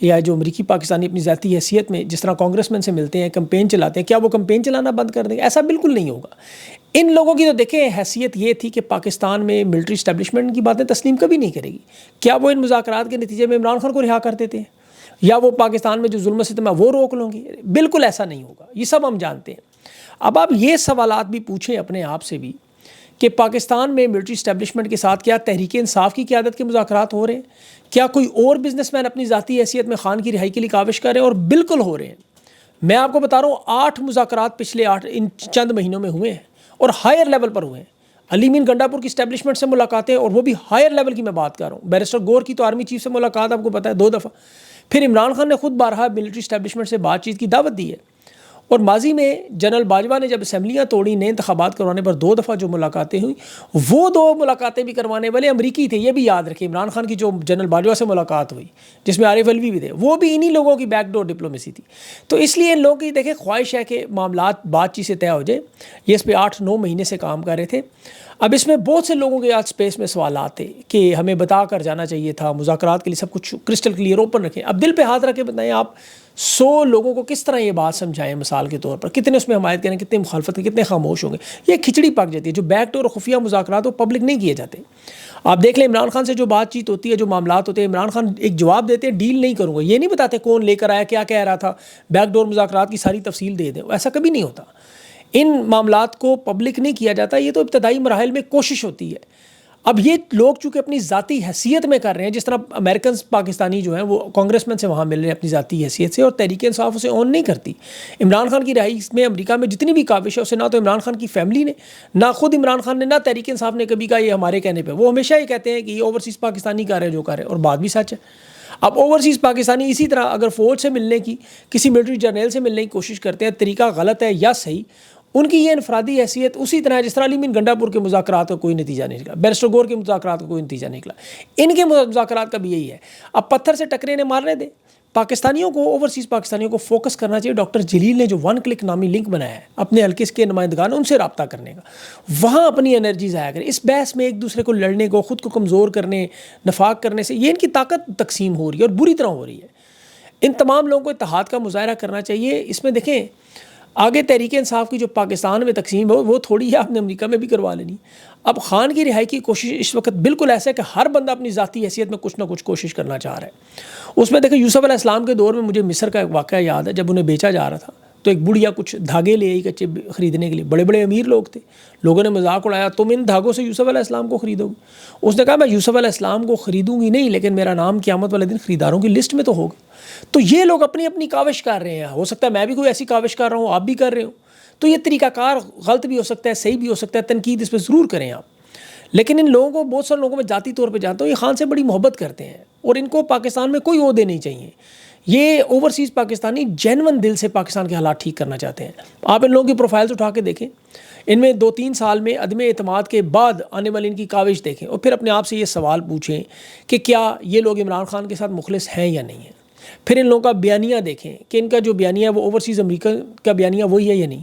یا جو امریکی پاکستانی اپنی ذاتی حیثیت میں جس طرح کانگریس مین سے ملتے ہیں، کمپین چلاتے ہیں، کیا وہ کمپین چلانا بند کر دیں گے؟ ایسا بالکل نہیں ہوگا۔ ان لوگوں کی تو دیکھیں حیثیت یہ تھی کہ پاکستان میں ملٹری اسٹیبلشمنٹ کی باتیں تسلیم کبھی نہیں کرے گی۔ کیا وہ ان مذاکرات کے نتیجے میں عمران خان کو رہا کر دیتے ہیں، یا وہ پاکستان میں جو ظلم و ستم ہے وہ روک لوں گی؟ بالکل ایسا نہیں ہوگا، یہ سب ہم جانتے ہیں۔ اب آپ یہ سوالات بھی پوچھیں اپنے آپ سے بھی کہ پاکستان میں ملٹری اسٹیبلشمنٹ کے ساتھ کیا تحریک انصاف کی قیادت کے مذاکرات ہو رہے ہیں؟ کیا کوئی اور بزنس مین اپنی ذاتی حیثیت میں خان کی رہائی کے لیے کاوش کر رہے ہیں؟ اور بالکل ہو رہے ہیں۔ میں آپ کو بتا رہا ہوں 8 مذاکرات پچھلے ان چند مہینوں میں ہوئے ہیں اور ہائر لیول پر ہوئے ہیں۔ علی مین گنڈاپور کی اسٹیبلشمنٹ سے ملاقاتیں، اور وہ بھی ہائر لیول کی میں بات کر رہا ہوں۔ بیرسٹر گور کی تو آرمی چیف سے ملاقات آپ کو پتہ ہے 2 دفعہ۔ پھر عمران خان نے خود بارہا ملٹری اسٹیبلشمنٹ سے بات چیت کی دعوت دی ہے، اور ماضی میں جنرل باجوہ نے جب اسمبلیاں توڑی نئے انتخابات کروانے پر 2 دفعہ جو ملاقاتیں ہوئیں، وہ 2 ملاقاتیں بھی کروانے والے امریکی تھے۔ یہ بھی یاد رکھیں، عمران خان کی جو جنرل باجوہ سے ملاقات ہوئی جس میں عارف علوی بھی تھے، وہ بھی انہی لوگوں کی بیک ڈور ڈپلومیسی تھی۔ تو اس لیے ان لوگوں کی دیکھیں خواہش ہے کہ معاملات بات چیت سے طے ہو جائے۔ یہ اس پہ 8-9 مہینے سے کام کر رہے تھے۔ اب اس میں بہت سے لوگوں کے آج اسپیس میں سوالات تھے کہ ہمیں بتا کر جانا چاہیے تھا، مذاکرات کے لیے سب کچھ کرسٹل کلیئر اوپن رکھیں۔ اب دل پہ ہاتھ رکھ کے بتائیں آپ 100 لوگوں کو کس طرح یہ بات سمجھائیں مثال کے طور پر، کتنے اس میں حمایت کریں، کتنے مخالفت کریں، کتنے خاموش ہوں گے؟ یہ کھچڑی پک جاتی ہے۔ جو بیک ڈور اور خفیہ مذاکرات وہ پبلک نہیں کیے جاتے۔ آپ دیکھ لیں عمران خان سے جو بات چیت ہوتی ہے، جو معاملات ہوتے ہیں، عمران خان ایک جواب دیتے ہیں ڈیل نہیں کروں گا، یہ نہیں بتاتے کون لے کر آیا، کیا کہہ رہا تھا، بیک ڈور مذاکرات کی ساری تفصیل دے دیں، ایسا کبھی نہیں ہوتا۔ ان معاملات کو پبلک نہیں کیا جاتا، یہ تو ابتدائی مراحل میں کوشش ہوتی ہے۔ اب یہ لوگ چونکہ اپنی ذاتی حیثیت میں کر رہے ہیں، جس طرح امریکنز پاکستانی جو ہیں وہ کانگریس مین سے وہاں مل رہے ہیں اپنی ذاتی حیثیت سے، اور تحریک انصاف اسے اون نہیں کرتی۔ عمران خان کی رہائی میں امریکہ میں جتنی بھی کاوش ہے، اسے نہ تو عمران خان کی فیملی نے، نہ خود عمران خان نے، نہ تحریک انصاف نے کبھی کہا یہ ہمارے کہنے پہ۔ وہ ہمیشہ یہ کہتے ہیں کہ یہ اوورسیز پاکستانی کر رہے ہیں جو کر رہے ہیں، اور بات بھی سچ ہے۔ اب اوورسیز پاکستانی اسی طرح اگر فوج سے ملنے کی، کسی ملٹری جرنیل سے ملنے کی کوشش کرتے ہیں، طریقہ غلط ہے یا صحیح، ان کی یہ انفرادی حیثیت اسی طرح ہے جس طرح علی مین گنڈاپور کے مذاکرات کا کوئی نتیجہ نہیں نکلا، بیرسٹر گور کے مذاکرات کا کوئی نتیجہ نہیں نکلا، ان کے مذاکرات کا بھی یہی ہے۔ اب پتھر سے ٹکرے نے مارنے دیں۔ پاکستانیوں کو، اوورسیز پاکستانیوں کو فوکس کرنا چاہیے۔ ڈاکٹر جلیل نے جو 1 کلک نامی لنک بنایا ہے اپنے حلقے کے نمائندگان ان سے رابطہ کرنے کا، وہاں اپنی انرجی ضائع کریں۔ اس بحث میں ایک دوسرے کو لڑنے کو، خود کو کمزور کرنے، نفاق کرنے سے یہ ان کی طاقت تقسیم ہو رہی ہے اور بری طرح ہو رہی ہے۔ ان تمام لوگوں کو اتحاد کا مظاہرہ کرنا چاہیے۔ اس میں دیکھیں آگے تحریک انصاف کی جو پاکستان میں تقسیم ہے وہ تھوڑی ہے، آپ نے امریکہ میں بھی کروا لینی۔ اب خان کی رہائی کی کوشش اس وقت بالکل ایسا ہے کہ ہر بندہ اپنی ذاتی حیثیت میں کچھ نہ کچھ کوشش کرنا چاہ رہا ہے۔ اس میں دیکھیں یوسف علیہ السلام کے دور میں مجھے مصر کا ایک واقعہ یاد ہے، جب انہیں بیچا جا رہا تھا تو ایک بڑھیا کچھ دھاگے لے آئی کچے خریدنے کے لیے، بڑے بڑے امیر لوگ تھے، لوگوں نے مذاق اڑایا تم ان دھاگوں سے یوسف علیہ السلام کو خریدو گے؟ اس نے کہا میں یوسف علیہ السلام کو خریدوں گی نہیں، لیکن میرا نام قیامت والے دن خریداروں کی لسٹ میں تو ہوگا۔ تو یہ لوگ اپنی اپنی کاوش کر رہے ہیں، ہو سکتا ہے میں بھی کوئی ایسی کاوش کر رہا ہوں، آپ بھی کر رہے ہوں، تو یہ طریقہ کار غلط بھی ہو سکتا ہے، صحیح بھی ہو سکتا ہے، تنقید اس پہ ضرور کریں آپ۔ لیکن ان لوگوں کو، بہت سارے لوگوں کو میں ذاتی طور پہ جانتا ہوں، یہ خان سے بڑی محبت کرتے ہیں اور ان کو پاکستان میں کوئی عہدے نہیں چاہیے۔ یہ اوورسیز پاکستانی جینون دل سے پاکستان کے حالات ٹھیک کرنا چاہتے ہیں۔ آپ ان لوگوں کی پروفائلز اٹھا کے دیکھیں، ان میں 2-3 سال میں عدم اعتماد کے بعد آنے والی ان کی کاوش دیکھیں، اور پھر اپنے آپ سے یہ سوال پوچھیں کہ کیا یہ لوگ عمران خان کے ساتھ مخلص ہیں یا نہیں ہیں۔ پھر ان لوگوں کا بیانیہ دیکھیں کہ ان کا جو بیانیہ ہے وہ اوورسیز امریکہ کا بیانیہ وہی ہے یا نہیں۔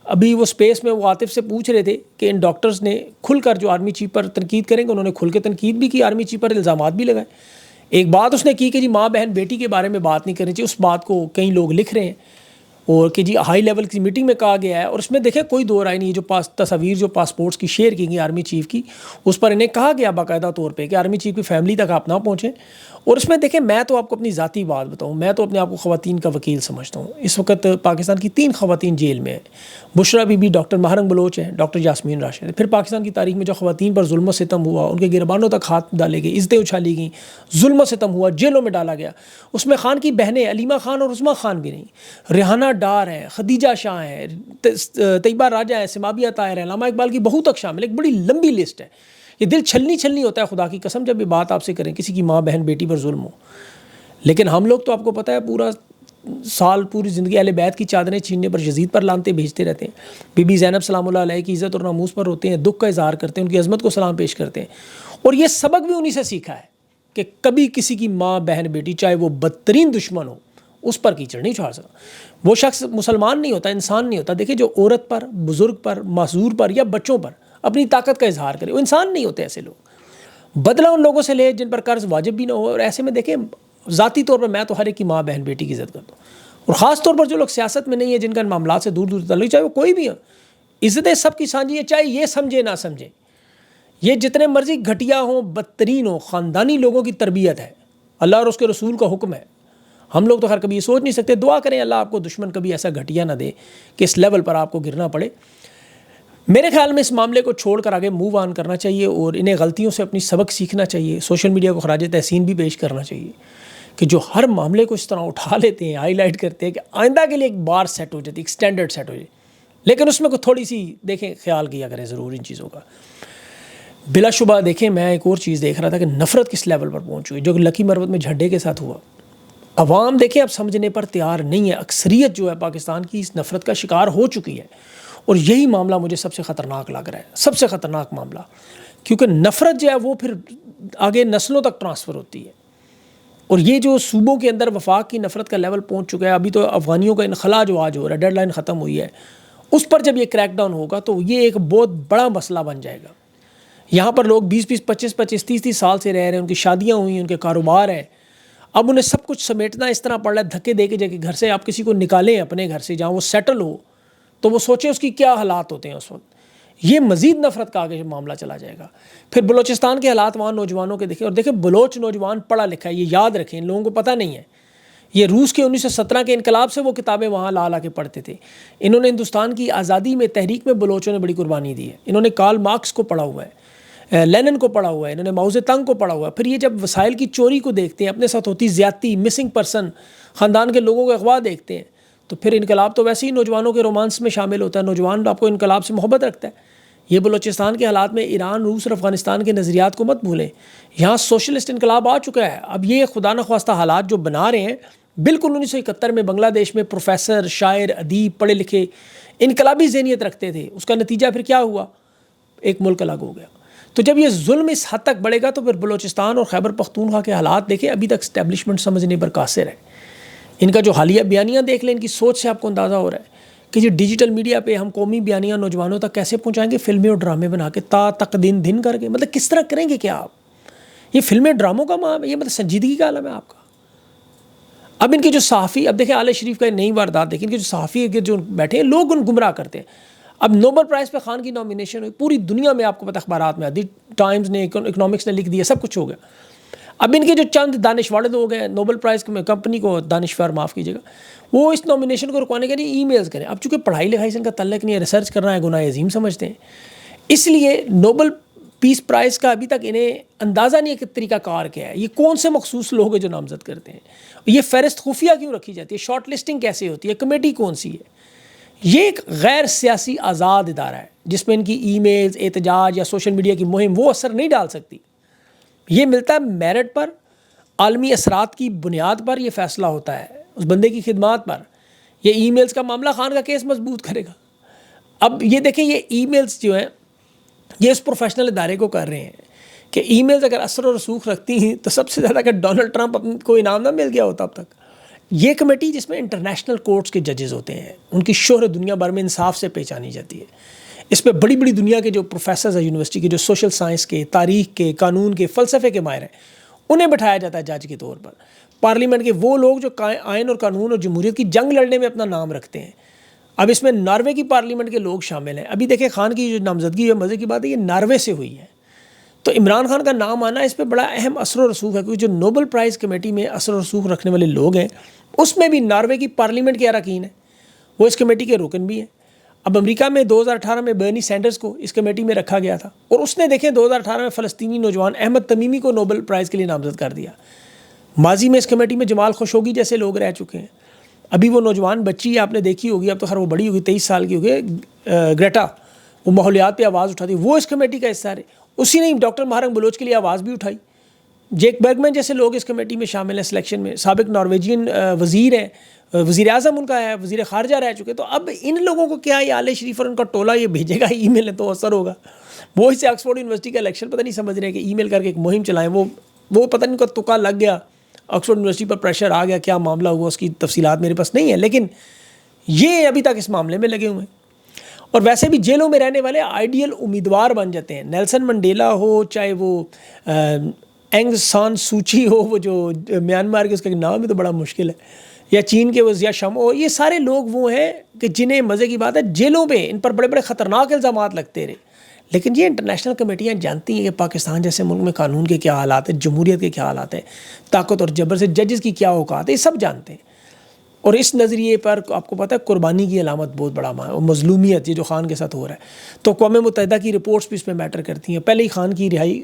ابھی وہ سپیس میں وہ عاطف سے پوچھ رہے تھے کہ ان ڈاکٹرز نے کھل کر جو آرمی چیف پر تنقید کریں گے، انہوں نے کھل کے تنقید بھی کی، آرمی چیف پر الزامات بھی لگائے۔ ایک بات اس نے کی کہ جی ماں بہن بیٹی کے بارے میں بات نہیں کرنی چاہیے، اس بات کو کئی لوگ لکھ رہے ہیں، اور کہ جی ہائی لیول کی میٹنگ میں کہا گیا ہے، اور اس میں دیکھیں کوئی دو رائے نہیں، جو تصاویر جو پاسپورٹس کی شیئر کی گئی آرمی چیف کی، اس پر انہیں کہا گیا باقاعدہ طور پہ کہ آرمی چیف کی فیملی تک آپ نہ پہنچیں۔ اور اس میں دیکھیں میں تو آپ کو اپنی ذاتی بات بتاؤں، میں تو اپنے آپ کو خواتین کا وکیل سمجھتا ہوں۔ اس وقت پاکستان کی 3 خواتین جیل میں ہیں، بشرا بی بی، ڈاکٹر ماہرنگ بلوچ ہیں، ڈاکٹر یاسمین راشد۔ پھر پاکستان کی تاریخ میں جو خواتین پر ظلم و ستم ہوا، ان کے گربانوں تک ہاتھ ڈالے گئے، عزتیں اچھالی گئیں، ظلم و ستم ہوا، جیلوں میں ڈالا گیا، اس میں خان کی بہنیں علیمہ خان اور عظمیٰ خان بھی نہیں، ریحانہ ڈار ہیں، خدیجہ شاہ ہیں، طیبہ راجہ ہیں، سمابیہ طاہر ہیں، علامہ اقبال کی بہو تک شامل، ایک بڑی لمبی لسٹ ہے۔ یہ دل چھلنی ہوتا ہے خدا کی قسم جب یہ بات آپ سے کریں کسی کی ماں بہن بیٹی پر ظلم ہو۔ لیکن ہم لوگ تو آپ کو پتہ ہے پورا سال پوری زندگی اہل بیت کی چادریں چھیننے پر یزید پر لانتے بھیجتے رہتے ہیں، بی بی زینب سلام اللہ علیہ کی عزت اور ناموس پر ہوتے ہیں، دکھ کا اظہار کرتے ہیں، ان کی عظمت کو سلام پیش کرتے ہیں، اور یہ سبق بھی انہی سے سیکھا ہے کہ کبھی کسی کی ماں بہن بیٹی چاہے وہ بدترین دشمن ہو اس پر کیچڑ نہیں چھاڑ سکتا۔ وہ شخص مسلمان نہیں ہوتا، انسان نہیں ہوتا۔ دیکھیں جو عورت پر، بزرگ پر، معذور پر یا بچوں پر اپنی طاقت کا اظہار کرے، وہ انسان نہیں ہوتے ایسے لوگ۔ بدلہ ان لوگوں سے لے جن پر قرض واجب بھی نہ ہو، اور ایسے میں دیکھیں ذاتی طور پر میں تو ہر ایک کی ماں بہن بیٹی کی عزت کرتا ہوں، اور خاص طور پر جو لوگ سیاست میں نہیں ہے، جن کا ان معاملات سے دور دور تعلق، چاہے وہ کوئی بھی ہو، عزتیں سب کی سانجھی ہے، چاہے یہ سمجھے نہ سمجھے، یہ جتنے مرضی گھٹیا ہوں، بدترین ہوں، خاندانی لوگوں کی تربیت ہے، اللہ اور اس کے رسول کا حکم ہے۔ ہم لوگ تو خیر کبھی یہ سوچ نہیں سکتے، دعا کریں اللہ آپ کو دشمن کبھی ایسا گھٹیا نہ دے کہ اس لیول پر آپ کو گرنا پڑے۔ میرے خیال میں اس معاملے کو چھوڑ کر آگے موو آن کرنا چاہیے، اور انہیں غلطیوں سے اپنی سبق سیکھنا چاہیے۔ سوشل میڈیا کو خراج تحسین بھی پیش کرنا چاہیے کہ جو ہر معاملے کو اس طرح اٹھا لیتے ہیں، ہائی لائٹ کرتے ہیں کہ آئندہ کے لیے ایک بار سیٹ ہو جاتی، ایک سٹینڈرڈ سیٹ ہو جائے، لیکن اس میں کوئی تھوڑی سی دیکھیں خیال کیا کریں ضرور ان چیزوں کا۔ بلا شبہ دیکھیں، میں ایک اور چیز دیکھ رہا تھا کہ نفرت کس لیول پر پہنچ چکی، جو کہ لکی مروت میں جھنڈے کے ساتھ ہوا۔ عوام دیکھیں اب سمجھنے پر تیار نہیں ہے، اکثریت جو ہے پاکستان کی اس نفرت کا شکار ہو چکی ہے، اور یہی معاملہ مجھے سب سے خطرناک لگ رہا ہے، سب سے خطرناک معاملہ، کیونکہ نفرت جو ہے وہ پھر آگے نسلوں تک ٹرانسفر ہوتی ہے، اور یہ جو صوبوں کے اندر وفاق کی نفرت کا لیول پہنچ چکا ہے۔ ابھی تو افغانیوں کا انخلا جو آج ہو رہا ہے، ڈیڈ لائن ختم ہوئی ہے، اس پر جب یہ کریک ڈاؤن ہوگا تو یہ ایک بہت بڑا مسئلہ بن جائے گا۔ یہاں پر لوگ 20-20 25-25 30-30 سال سے رہ رہے ہیں، ان کی شادیاں ہوئی ہیں، ان کے کاروبار ہیں، اب انہیں سب کچھ سمیٹنا اس طرح پڑ رہا ہے، دھکے دے کے جا کے گھر سے آپ کسی کو نکالیں اپنے گھر سے جہاں وہ سیٹل ہو، تو وہ سوچیں اس کی کیا حالات ہوتے ہیں اس وقت۔ یہ مزید نفرت کا آگے معاملہ چلا جائے گا۔ پھر بلوچستان کے حالات وہاں نوجوانوں کے دیکھیں، اور دیکھیں بلوچ نوجوان پڑھا لکھا ہے، یہ یاد رکھیں، ان لوگوں کو پتہ نہیں ہے، یہ روس کے 1917 کے انقلاب سے وہ کتابیں وہاں لا لا کے پڑھتے تھے۔ انہوں نے ہندوستان کی آزادی میں تحریک میں بلوچوں نے بڑی قربانی دی ہے، انہوں نے کارل مارکس کو پڑھا ہوا ہے، لینن کو پڑھا ہوا ہے، انہوں نے ماؤ زے تنگ کو پڑھا ہوا ہے۔ پھر یہ جب وسائل کی چوری کو دیکھتے ہیں، اپنے ساتھ ہوتی زیادتی، مسنگ پرسن، خاندان کے لوگوں کو اغوا دیکھتے ہیں، تو پھر انقلاب تو ویسے ہی نوجوانوں کے رومانس میں شامل ہوتا ہے، نوجوان آپ کو انقلاب سے محبت رکھتا ہے۔ یہ بلوچستان کے حالات میں ایران، روس اور افغانستان کے نظریات کو مت بھولیں، یہاں سوشلسٹ انقلاب آ چکا ہے۔ اب یہ خدا نخواستہ حالات جو بنا رہے ہیں، بالکل 1971 میں بنگلہ دیش میں پروفیسر، شاعر، ادیب، پڑھے لکھے انقلابی ذہنیت رکھتے تھے، اس کا نتیجہ پھر کیا ہوا؟ ایک ملک الگ ہو گیا۔ تو جب یہ ظلم اس حد تک بڑھے گا تو پھر بلوچستان اور خیبر پختونخوا کے حالات دیکھیں، ابھی تک اسٹیبلشمنٹ سمجھنے پر قاصر ہے۔ ان کا جو حالیہ بیانیاں دیکھ لیں، ان کی سوچ سے آپ کو اندازہ ہو رہا ہے کہ یہ ڈیجیٹل میڈیا پہ ہم قومی بیانیاں نوجوانوں تک کیسے پہنچائیں گے، فلمیں اور ڈرامے بنا کے تا تک دن دن کر کے، مطلب کس طرح کریں گے کیا آپ؟ یہ فلمیں ڈراموں کا یہ مطلب سنجیدگی کا عالم ہے آپ کا۔ اب ان کے جو صحافی، اب دیکھیں آل شریف کا ایک نئی واردات دیکھیں، ان کے جو صحافی جو بیٹھے ہیں، لوگ ان گمراہ کرتے ہیں۔ اب نوبل پرائز پہ خان کی نامینیشن ہوئی، پوری دنیا میں آپ کو پتہ اخبارات میں آتی، ٹائمز نے، اکنامکس نے لکھ دیا، سب کچھ ہو گیا۔ اب ان کے جو چند دانشور لوگ ہیں، نوبل پرائز کمپنی کو دانشور معاف کیجیے گا، وہ اس نامینیشن کو رکوانے کے لیے ای میلز کریں۔ اب چونکہ پڑھائی لکھائی سے ان کا تعلق نہیں ہے، ریسرچ کرنا ہے گناہ عظیم سمجھتے ہیں، اس لیے نوبل پیس پرائز کا ابھی تک انہیں اندازہ نہیں ہے کہ طریقہ کار کیا ہے، یہ کون سے مخصوص لوگ ہیں جو نامزد کرتے ہیں، یہ فہرست خفیہ کیوں رکھی جاتی ہے، شارٹ لسٹنگ کیسے ہوتی ہے، کمیٹی کون سی ہے۔ یہ ایک غیر سیاسی آزاد ادارہ ہے جس میں ان کی ای میلز، احتجاج یا سوشل میڈیا کی مہم وہ اثر نہیں ڈال سکتی۔ یہ ملتا ہے میرٹ پر، عالمی اثرات کی بنیاد پر یہ فیصلہ ہوتا ہے، اس بندے کی خدمات پر۔ یہ ای میلز کا معاملہ خان کا کیس مضبوط کرے گا۔ اب یہ دیکھیں، یہ ای میلز جو ہیں یہ اس پروفیشنل ادارے کو کر رہے ہیں کہ ای میلز اگر اثر و رسوخ رکھتی ہیں تو سب سے زیادہ کہ ڈونلڈ ٹرمپ کو انعام نہ مل گیا ہوتا اب تک۔ یہ کمیٹی جس میں انٹرنیشنل کورٹس کے ججز ہوتے ہیں، ان کی شہرت دنیا بھر میں انصاف سے پہچانی جاتی ہے، اس پہ بڑی بڑی دنیا کے جو پروفیسرز ہیں یونیورسٹی کے، جو سوشل سائنس کے، تاریخ کے، قانون کے، فلسفے کے ماہر ہیں، انہیں بٹھایا جاتا ہے جج کے طور پر۔ پارلیمنٹ کے وہ لوگ جو آئین اور قانون اور جمہوریت کی جنگ لڑنے میں اپنا نام رکھتے ہیں۔ اب اس میں ناروے کی پارلیمنٹ کے لوگ شامل ہیں۔ ابھی دیکھیں خان کی جو نامزدگی ہے، مزے کی بات ہے، یہ ناروے سے ہوئی ہے، تو عمران خان کا نام آنا اس پہ بڑا اہم اثر و رسوخ ہے، کیونکہ جو نوبل پرائز کمیٹی میں اثر و رسوخ رکھنے والے لوگ ہیں اس میں بھی ناروے کی پارلیمنٹ کے اراکین ہیں، وہ اس کمیٹی کے رکن بھی ہیں۔ اب امریکہ میں 2018 میں برنی سینڈرز کو اس کمیٹی میں رکھا گیا تھا، اور اس نے دیکھیں 2018 میں فلسطینی نوجوان احمد تمیمی کو نوبل پرائز کے لیے نامزد کر دیا۔ ماضی میں اس کمیٹی میں جمال خشوگی جیسے لوگ رہ چکے ہیں۔ ابھی وہ نوجوان بچی آپ نے دیکھی ہوگی، اب تو خیر وہ بڑی ہوگی، 23 سال کی ہوگی، گریٹا، وہ ماحولیات پہ آواز اٹھاتی، وہ اس کمیٹی کا حصہ رہے۔ اسی نے ڈاکٹر مہرنگ بلوچ کے لیے آواز بھی اٹھائی۔ جیک برگمین جیسے لوگ اس کمیٹی میں شامل ہیں سلیکشن میں، سابق نارویجین وزیر ہیں، وزیر اعظم ان کا ہے، وزیر خارجہ رہ چکے۔ تو اب ان لوگوں کو کیا یہ آل شریف اور ان کا ٹولہ یہ بھیجے گا ای میل ہے تو اثر ہوگا؟ وہ اس سے آکسفورڈ یونیورسٹی کا الیکشن پتہ نہیں سمجھ رہے ہیں کہ ای میل کر کے ایک مہم چلائیں، وہ پتہ نہیں کا تکا لگ گیا، آکسفورڈ یونیورسٹی پر پریشر آ گیا، کیا معاملہ ہوا اس کی تفصیلات میرے پاس نہیں ہے، لیکن یہ ابھی تک اس معاملے میں لگے ہوئے ہیں۔ اور ویسے بھی جیلوں میں رہنے والے آئیڈیل امیدوار بن جاتے ہیں، نیلسن منڈیلا ہو، چاہے وہ اینگ سان سوچی ہو، وہ جو میانمار کے، اس کا نام بھی تو بڑا مشکل ہے، یا چین کے وہ ضیاء شمع ہو، یہ سارے لوگ وہ ہیں کہ جنہیں مزے کی بات ہے جیلوں پہ ان پر بڑے بڑے خطرناک الزامات لگتے رہے، لیکن یہ انٹرنیشنل کمیٹیاں جانتی ہیں کہ پاکستان جیسے ملک میں قانون کے کیا حالات ہیں، جمہوریت کے کیا حالات ہیں، طاقت اور جبر سے ججز کی کیا اوقات ہے، یہ سب جانتے ہیں. اور اس نظریے پر آپ کو پتہ ہے قربانی کی علامت بہت بڑا اور مظلومیت، یہ جو خان کے ساتھ ہو رہا ہے. تو اقوام متحدہ کی رپورٹس بھی اس میں میٹر کرتی ہیں. پہلے ہی خان کی رہائی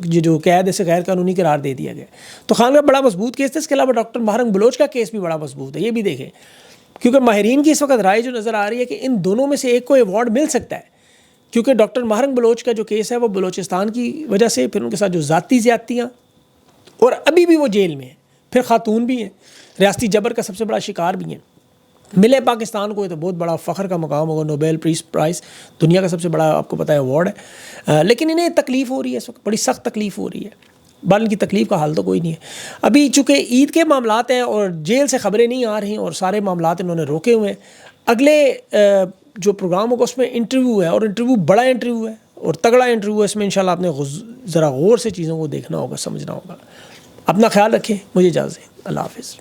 یہ جو قید اسے غیر قانونی قرار دے دیا گیا، تو خان کا بڑا مضبوط کیس تھا. اس کے علاوہ ڈاکٹر ماہرنگ بلوچ کا کیس بھی بڑا مضبوط ہے، یہ بھی دیکھیں، کیونکہ ماہرین کی اس وقت رائے جو نظر آ رہی ہے کہ ان دونوں میں سے ایک کو ایوارڈ مل سکتا ہے، کیونکہ ڈاکٹر ماہرنگ بلوچ کا جو کیس ہے وہ بلوچستان کی وجہ سے، پھر ان کے ساتھ جو ذاتی زیادتیاں، اور ابھی بھی وہ جیل میں ہیں، پھر خاتون بھی ہیں، ریاستی جبر کا سب سے بڑا شکار بھی ہیں. ملے پاکستان کو یہ تو بہت بڑا فخر کا مقام ہوگا، نوبیل پیس پرائز دنیا کا سب سے بڑا آپ کو پتہ ہے ایوارڈ ہے، لیکن انہیں تکلیف ہو رہی ہے اس وقت، بڑی سخت تکلیف ہو رہی ہے. بال کی تکلیف کا حال تو کوئی نہیں ہے. ابھی چونکہ عید کے معاملات ہیں اور جیل سے خبریں نہیں آ رہی اور سارے معاملات انہوں نے روکے ہوئے ہیں. اگلے جو پروگرام ہوگا اس میں انٹرویو ہے، اور انٹرویو بڑا انٹرویو ہے اور تگڑا انٹرویو ہے. اس میں انشاءاللہ آپ نے ذرا غور سے چیزوں کو دیکھنا ہوگا، سمجھنا ہوگا. اپنا خیال رکھیں، مجھے اجازت دیں، اللہ حافظ.